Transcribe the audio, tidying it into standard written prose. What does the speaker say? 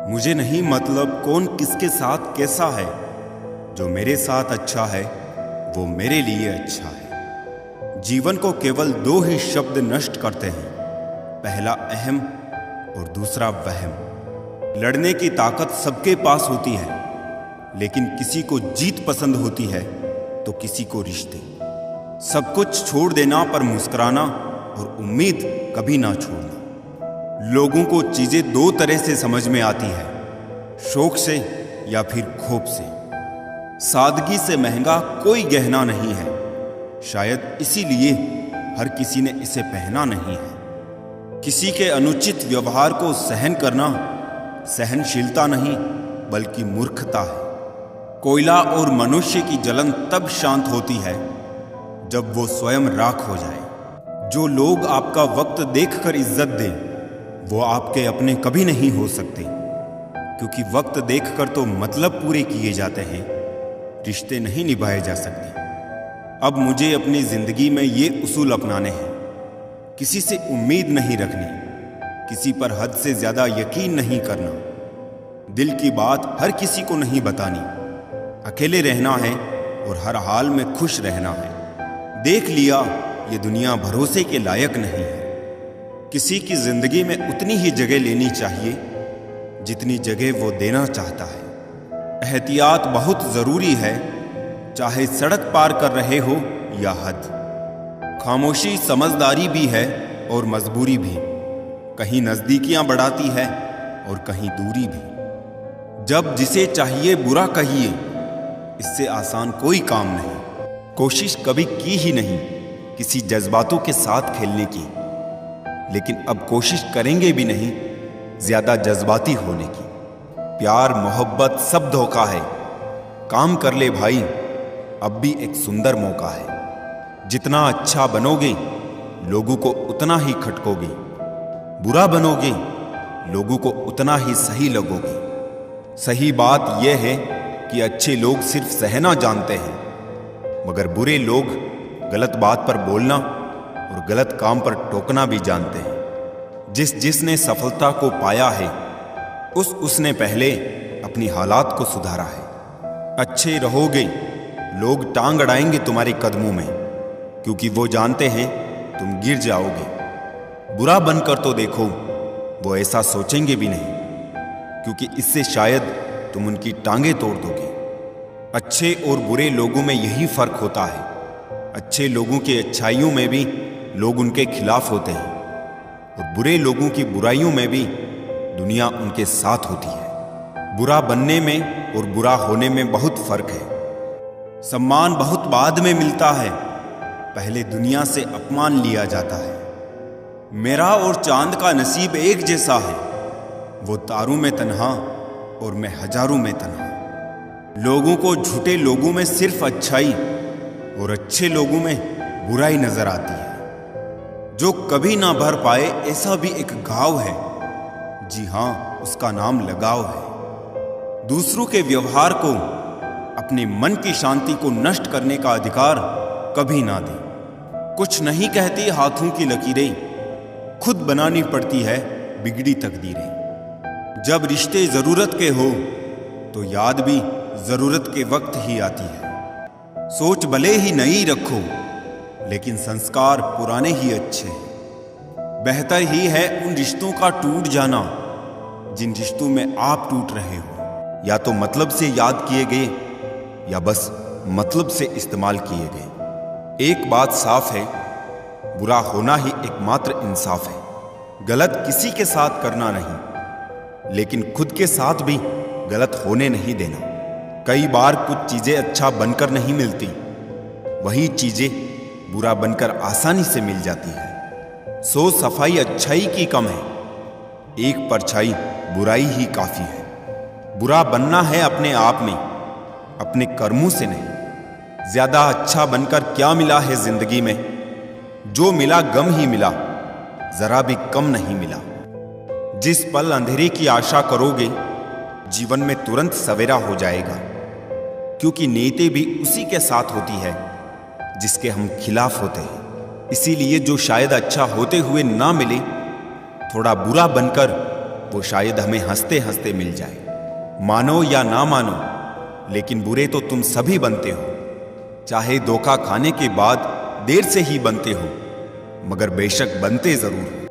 मुझे नहीं मतलब कौन किसके साथ कैसा है। जो मेरे साथ अच्छा है वो मेरे लिए अच्छा है। जीवन को केवल दो ही शब्द नष्ट करते हैं, पहला अहम और दूसरा वहम। लड़ने की ताकत सबके पास होती है, लेकिन किसी को जीत पसंद होती है तो किसी को रिश्ते। सब कुछ छोड़ देना पर मुस्कुराना और उम्मीद कभी ना छोड़ना। लोगों को चीजें दो तरह से समझ में आती है, शौक से या फिर खौफ से। सादगी से महंगा कोई गहना नहीं है, शायद इसीलिए हर किसी ने इसे पहना नहीं है। किसी के अनुचित व्यवहार को सहन करना सहनशीलता नहीं बल्कि मूर्खता है। कोयला और मनुष्य की जलन तब शांत होती है जब वो स्वयं राख हो जाए। जो लोग आपका वक्त देखकर इज्जत दें वो आपके अपने कभी नहीं हो सकते, क्योंकि वक्त देखकर तो मतलब पूरे किए जाते हैं, रिश्ते नहीं निभाए जा सकते। अब मुझे अपनी जिंदगी में ये उसूल अपनाने हैं। किसी से उम्मीद नहीं रखनी, किसी पर हद से ज्यादा यकीन नहीं करना, दिल की बात हर किसी को नहीं बतानी, अकेले रहना है और हर हाल में खुश रहना है। देख लिया ये दुनिया भरोसे के लायक नहीं है। किसी की जिंदगी में उतनी ही जगह लेनी चाहिए जितनी जगह वो देना चाहता है। एहतियात बहुत जरूरी है, चाहे सड़क पार कर रहे हो या हद। खामोशी समझदारी भी है और मजबूरी भी। कहीं नजदीकियां बढ़ाती है और कहीं दूरी भी। जब जिसे चाहिए बुरा कहिए, इससे आसान कोई काम नहीं। कोशिश कभी की ही नहीं किसी जज्बातों के साथ खेलने की, लेकिन अब कोशिश करेंगे भी नहीं ज्यादा जज्बाती होने की। प्यार मोहब्बत सब धोखा है, काम कर ले भाई, अब भी एक सुंदर मौका है। जितना अच्छा बनोगे लोगों को उतना ही खटकोगे, बुरा बनोगे लोगों को उतना ही सही लगोगे। सही बात यह है कि अच्छे लोग सिर्फ सहना जानते हैं, मगर बुरे लोग गलत बात पर बोलना और गलत काम पर टोकना भी जानते हैं। जिसने सफलता को पाया है उसने पहले अपनी हालात को सुधारा है। अच्छे रहोगे लोग टांग अड़ाएंगे तुम्हारे कदमों में, क्योंकि वो जानते हैं तुम गिर जाओगे। बुरा बनकर तो देखो, वो ऐसा सोचेंगे भी नहीं, क्योंकि इससे शायद तुम उनकी टांगें तोड़ दोगे। अच्छे और बुरे लोगों में यही फर्क होता है। अच्छे लोगों की अच्छाइयों में भी लोग उनके खिलाफ होते हैं, और बुरे लोगों की बुराइयों में भी दुनिया उनके साथ होती है। बुरा बनने में और बुरा होने में बहुत फर्क है। सम्मान बहुत बाद में मिलता है, पहले दुनिया से अपमान लिया जाता है। मेरा और चांद का नसीब एक जैसा है, वो तारों में तन्हा और मैं हजारों में तन्हा। लोगों को झूठे लोगों में सिर्फ अच्छाई और अच्छे लोगों में बुराई नजर आती है। जो कभी ना भर पाए ऐसा भी एक घाव है, जी हां उसका नाम लगाव है। दूसरों के व्यवहार को, अपने मन की शांति को नष्ट करने का अधिकार कभी ना दे। कुछ नहीं कहती हाथों की लकीरें, खुद बनानी पड़ती है बिगड़ी तकदीरें। जब रिश्ते जरूरत के हो तो याद भी जरूरत के वक्त ही आती है। सोच भले ही नई रखो, लेकिन संस्कार पुराने ही अच्छे हैं। बेहतर ही है उन रिश्तों का टूट जाना जिन रिश्तों में आप टूट रहे हो। या तो मतलब से याद किए गए या बस मतलब से इस्तेमाल किए गए। एक बात साफ है, बुरा होना ही एकमात्र इंसाफ है। गलत किसी के साथ करना नहीं, लेकिन खुद के साथ भी गलत होने नहीं देना। कई बार कुछ चीजें अच्छा बनकर नहीं मिलती, वही चीजें बुरा बनकर आसानी से मिल जाती है। सो सफाई अच्छाई की कम है, एक परछाई बुराई ही काफी है। बुरा बनना है अपने आप में, अपने कर्मों से नहीं। ज्यादा अच्छा बनकर क्या मिला है जिंदगी में, जो मिला गम ही मिला, जरा भी कम नहीं मिला। जिस पल अंधेरे की आशा करोगे, जीवन में तुरंत सवेरा हो जाएगा, क्योंकि नीयतें भी उसी के साथ होती है जिसके हम खिलाफ होते हैं। इसीलिए जो शायद अच्छा होते हुए ना मिले, थोड़ा बुरा बनकर वो शायद हमें हंसते हंसते मिल जाए। मानो या ना मानो, लेकिन बुरे तो तुम सभी बनते हो, चाहे धोखा खाने के बाद देर से ही बनते हो, मगर बेशक बनते जरूर हो।